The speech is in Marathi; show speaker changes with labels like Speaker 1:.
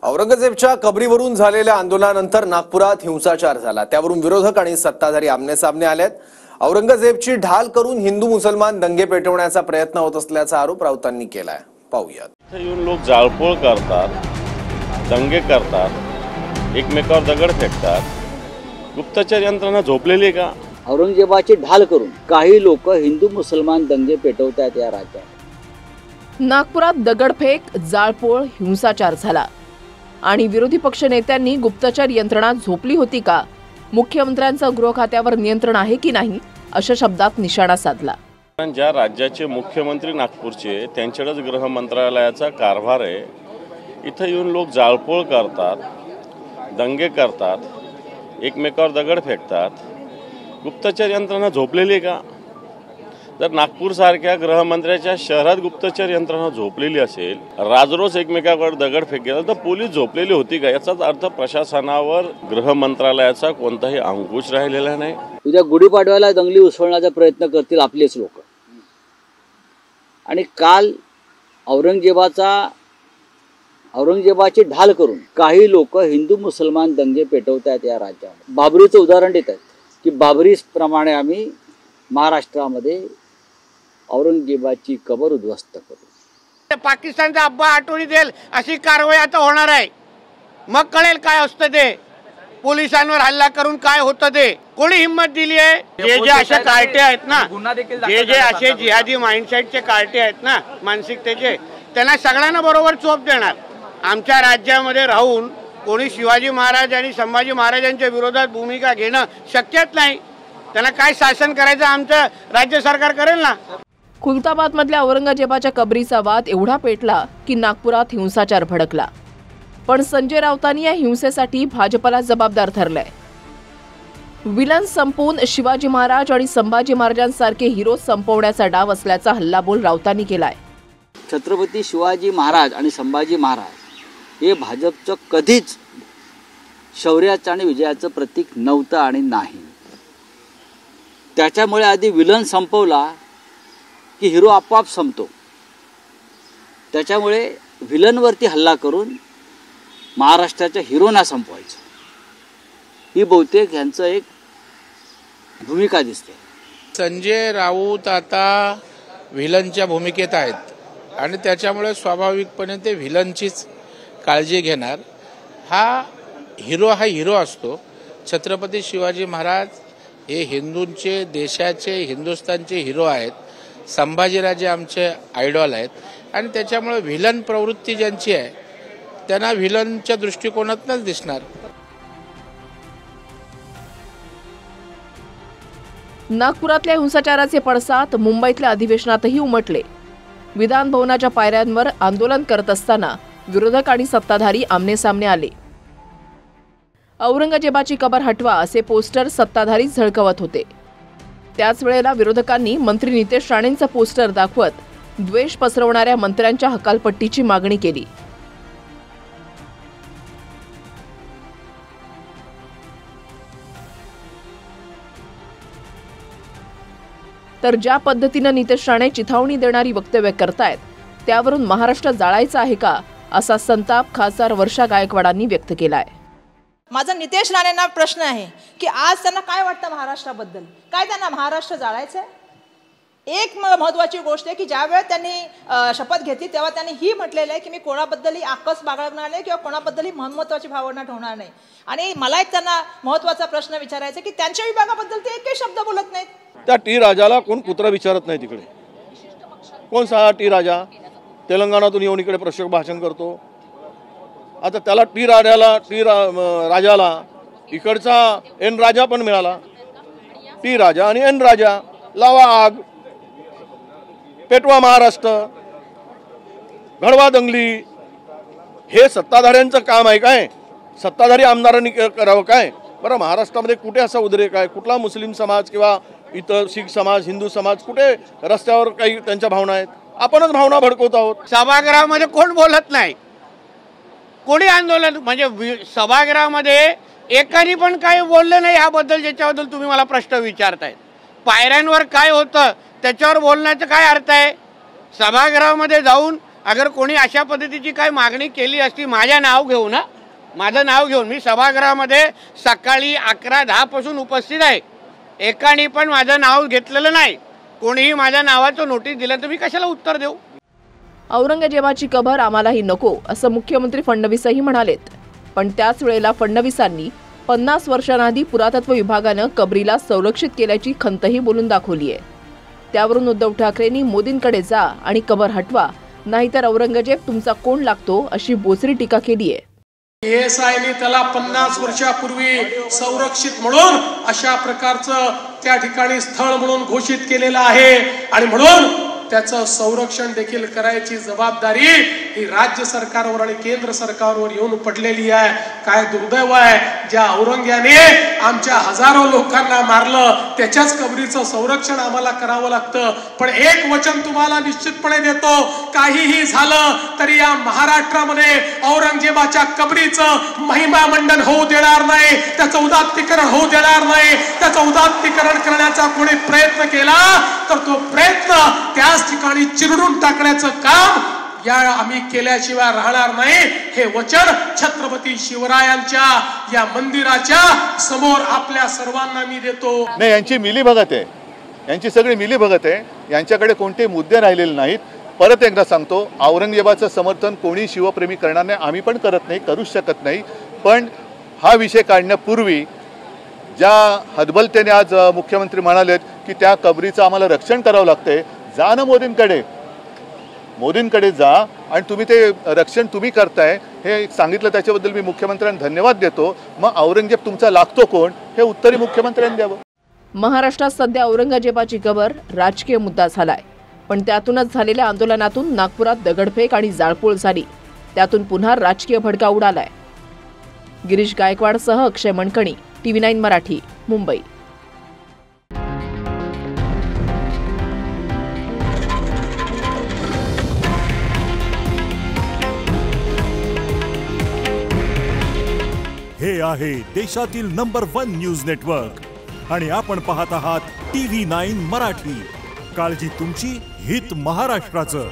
Speaker 1: औरंगजेबच्या कबरीवरून झालेल्या आंदोलनानंतर नागपुरात हिंसाचार झाला। त्यावरून विरोधक आणि सत्ताधारी आमने-सामने आलेत। औरंगजेबची ढाल करून हिंदू मुसलमान दंगे पेटवण्याचा प्रयत्न होत असल्याचा आरोप राऊतांनी केलाय। पाहूयात।
Speaker 2: येऊन लोक जाळपोळ करतात, दंगे करतात, एकमेकावर दगड फेकतात। गुप्तचर यंत्रणा झोपलेली आहे का?
Speaker 3: औरंगजेबाची ढाल करून काही लोक हिंदू मुसलमान दंगे पेटवतात या राज्यात।
Speaker 4: नागपुरात दगडफेक, जाळपोळ, हिंसाचार झाला आणि विरोधी पक्ष नेत्यांनी गुप्तचर यंत्रणा झोपली होती का, मुख्यमंत्र्यांचं गृह खात्यावर नियंत्रण आहे की नाही अशा शब्दात निशाणा साधला।
Speaker 2: ज्या राज्याचे मुख्यमंत्री नागपूरचे त्यांच्याकडेच गृह मंत्रालयाचा कारभार आहे। इथं येऊन लोक जाळपोळ करतात, दंगे करतात, एकमेकावर दगड फेकतात। गुप्तचर यंत्रणा झोपलेली आहे का? जर नागपूर सारख्या गृहमंत्र्याच्या शहरात गुप्तचर यंत्रणा झोपलेली असेल, राजरोज एकमेकावर दगड फेकेल, तर पोलीस झोपलेली होती का? याचाच अर्थ प्रशासनावर गृह मंत्रालयाचा कोणताही अंकुश राहिलेला नाही।
Speaker 3: उद्या गुढीपाडव्याला दंगली उसळण्याचा प्रयत्न करतील आपलेच लोक। आणि काल औरंगजेबाची ढाल करून काही लोक हिंदू मुसलमान दंगे पेटवतात या राज्यात। बाबरीचं उदाहरण देतात की बाबरी प्रमाणे आम्ही महाराष्ट्रामध्ये औरंगजेबाची कबर उद्ध्वस्त करू।
Speaker 5: पाकिस्तानचा अब्बा आठवणी देईल अशी कारवाई आता होणार आहे। मग कळेल काय असतं ते, पोलिसांवर हल्ला करून काय होतं ते। कोणी हिम्मत दिली आहे? जे असे कार्टे आहेत ना, जे असे जिहादी माइंडसेटचे कार्टे आहेत ना, मानसिकतेचे, त्यांना सगळ्यांना बरोबर चोप देणार। आमच्या राज्यामध्ये राहून कोणी शिवाजी महाराज आणि संभाजी महाराजांच्या विरोधात भूमिका घेणं शक्यच नाही। त्यांना काय शासन करायचं आमचं राज्य सरकार करेल ना।
Speaker 4: खुलताबाद मधल्या औरंगजेबाच्या कबरीचा वाद एवढा पेटला की नागपुरात हिंसाचार भडकला। पण संजय राऊतांनी या हिंसेसाठी भाजपला जबाबदार धरलंय। विलन संपवून शिवाजी महाराज आणि संभाजी महाराजांसारखे हिरो संपवण्याचा डाव असल्याचा हल्लाबोल राऊतांनी केलाय।
Speaker 3: छत्रपती शिवाजी महाराज आणि संभाजी महाराज हे भाजपचं कधीच शौर्याचं आणि विजयाचं प्रतीक नव्हतं आणि नाही। त्याच्यामुळे आधी विलन संपवला की हिरो आपोआप संपतो। त्याच्यामुळे विलनवरती हल्ला करून महाराष्ट्राच्या हिरोना संपवायचं, ही बहुतेक यांचं एक भूमिका दिसते।
Speaker 6: संजय राऊत आता व्हिलनच्या भूमिकेत आहेत आणि त्याच्यामुळे स्वाभाविकपणे ते व्हिलनचीच काळजी घेणार। हा हिरो असतो। छत्रपती शिवाजी महाराज हे हिंदूंचे, देशाचे, हिंदुस्थानचे हिरो आहेत। संभाजीराजे आमचे आयडॉल आहेत आणि त्याच्यामुळे व्हिलन प्रवृत्ती ज्यांची आहे त्यांना व्हिलनच्या दृष्टिकोनातूनच दिसणार।
Speaker 4: नागपुरातल्या हिंसाचाराचे पडसाद मुंबईतल्या अधिवेशनातही उमटले। विधान भवनाच्या पायऱ्यांवर आंदोलन करत असताना विरोधक आणि सत्ताधारी आमने-सामने आले। औरंगजेबाची कबर हटवा असे पोस्टर सत्ताधारी झळकवत होते। त्याच वेळेला विरोधकांनी मंत्री नितेश राणेंचं पोस्टर दाखवत द्वेष पसरवणाऱ्या मंत्र्यांच्या हकालपट्टीची मागणी केली। तर ज्या पद्धतीनं नितेश राणे चिथावणी देणारी वक्तव्य करतायत त्यावरून महाराष्ट्र जाळायचा आहे का असा संताप खासदार वर्षा गायकवाडांनी व्यक्त केलाय।
Speaker 7: माझा नितेश राणेंना प्रश्न आहे की आज त्यांना काय वाटतं महाराष्ट्राबद्दल? काय त्यांना महाराष्ट्र जाळायचं आहे? एक महत्त्वाची गोष्ट आहे की ज्यावेळेस त्यांनी शपथ घेतली तेव्हा त्यांनी ही म्हटलेलं आहे की मी कोणाबद्दलही आकस बाळगणार नाही किंवा कोणाबद्दलही महत्त्वाची भावना ठेवणार नाही। आणि मला एक त्यांना महत्त्वाचा प्रश्न विचारायचा की त्यांच्या विभागाबद्दल ते एकही शब्द बोलत नाहीत।
Speaker 8: त्या टी राजाला कोण कुत्रा विचारत नाही। तिकडे कोण सा टी राजा तेलंगणातून येऊन इकडे प्रशक भाषण करतो। आता त्याला राजाला इकडचा एन राजा पण मिळाला। टी राजा आणि एन राजा, लावा आग, पेटवा महाराष्ट्र, घडवा दंगली, हे सत्ताधाऱ्यांचं काम आहे काय? सत्ताधारी आमदारांनी करावं काय? बरं, महाराष्ट्रामध्ये कुठे असा उद्रेक आहे? कुठला मुस्लिम समाज किंवा इतर शीख समाज, हिंदू समाज कुठे रस्त्यावर काही त्यांच्या भावना आहेत? आपणच भावना भडकवत आहोत।
Speaker 5: सभागृहामध्ये कोण बोलत नाही, कोणी आंदोलन म्हणजे सभागृहामध्ये एकाने पण काही बोललं नाही याबद्दल, ज्याच्याबद्दल तुम्ही मला प्रश्न विचारताय। पायऱ्यांवर काय होतं त्याच्यावर बोलण्याचा काय अर्थ आहे? सभागृहामध्ये जाऊन अगर कोणी अशा पद्धतीची काही मागणी केली असती माझ्या नाव घेऊन ना, माझं नाव घेऊन, मी सभागृहामध्ये सकाळी 11:10 पासून उपस्थित आहे, एकाने पण माझं नाव घेतलेलं नाही, कोणीही माझ्या नावाचं नोटीस दिलं तर मी कशाला उत्तर देऊ?
Speaker 4: औरंगजेबाची कबर आम्हालाही नको असं मुख्यमंत्री फडणवीसही म्हणालेत. पण त्याच वेळेला फडणवीसांनी 50 वर्षांआधी पुरातत्व विभागानं कबरीला संरक्षित केल्याची खंतही बोलून दाखवली आहे. त्यावरून उद्धव ठाकरेंनी मोदींकडे जा आणि कबर हटवा, नाहीतर औरंगजेब तुमचा कोण लागतो अशी बोचरी टीका केली आहे.
Speaker 9: ASIने त्याला 50 वर्षापूर्वी संरक्षित म्हणून अशा प्रकारचं त्या ठिकाणी स्थळ म्हणून घोषित केलेलं आहे आणि म्हणून त्याचं संरक्षण देखील करायची जबाबदारी ही राज्य सरकारवर आणि केंद्र सरकारवर येऊन पडलेली आहे. काय दुर्दैव आहे, ज्या औरंग्याने आमच्या हजारो लोकांना मारलं त्याच्याच कबरीचं संरक्षण आम्हाला करावं लागतं. पण एक वचन तुम्हाला निश्चितपणे देतो, काहीही झालं तरी या महाराष्ट्रामध्ये औरंगजेबाच्या कबरीचं महिमा मंडन होऊ देणार नाही, त्याचं उदात्तीकरण होऊ देणार नाही. त्याचं उदात्तीकरण करण्याचा कोणी प्रयत्न केला तर तो प्रयत्न त्याच ठिकाणी चिरडून टाकण्याचं काम या आम्ही केल्याशिवाय राहणार नाही. हे वचन छत्रपती शिवरायांच्या या मंदिराच्या समोर आपल्या सर्वांना मी देतो.
Speaker 10: नाही, यांची मिलीभगत आहे, यांची सगळी मिलीभगत आहे, यांच्याकडे कोणते मुद्दे राहिलेले नाहीत. परत एकदा सांगतो, औरंगजेबाचं समर्थन कोणी शिवप्रेमी करणार नाही, आम्ही पण करत नाही, करूच शकत नाही. पण हा विषय काढण्यापूर्वी ज्या हतबलतेने आज मुख्यमंत्री म्हणालेत की त्या कबरीचं आम्हाला रक्षण करावं लागतंय, जा ना मोदींकडे जा आणि तुम्ही ते रक्षण तुम्ही करताय हे सांगितलं, त्याच्याबद्दल मी मुख्यमंत्र्यांना धन्यवाद देतो. मग औरंगजेब तुमचा लागतो कोण हे उत्तरही मुख्यमंत्र्यांनी द्यावं.
Speaker 4: महाराष्ट्रात सध्या औरंगजेबाची कबर राजकीय मुद्दा झालाय, पण त्यातूनच झालेल्या आंदोलनातून नागपुरात दगडफेक आणि जाळपोळ झाली, त्यातून पुन्हा राजकीय भडका उडालाय. गिरीश गायकवाडसह अक्षय मणकणी, TV9 मराठी, मुंबई.
Speaker 11: हे आहे देशातील नंबर 1 न्यूज नेटवर्क आणि आपण पाहत आहात TV9 मराठी. काळजी तुमची, हित महाराष्ट्राचं.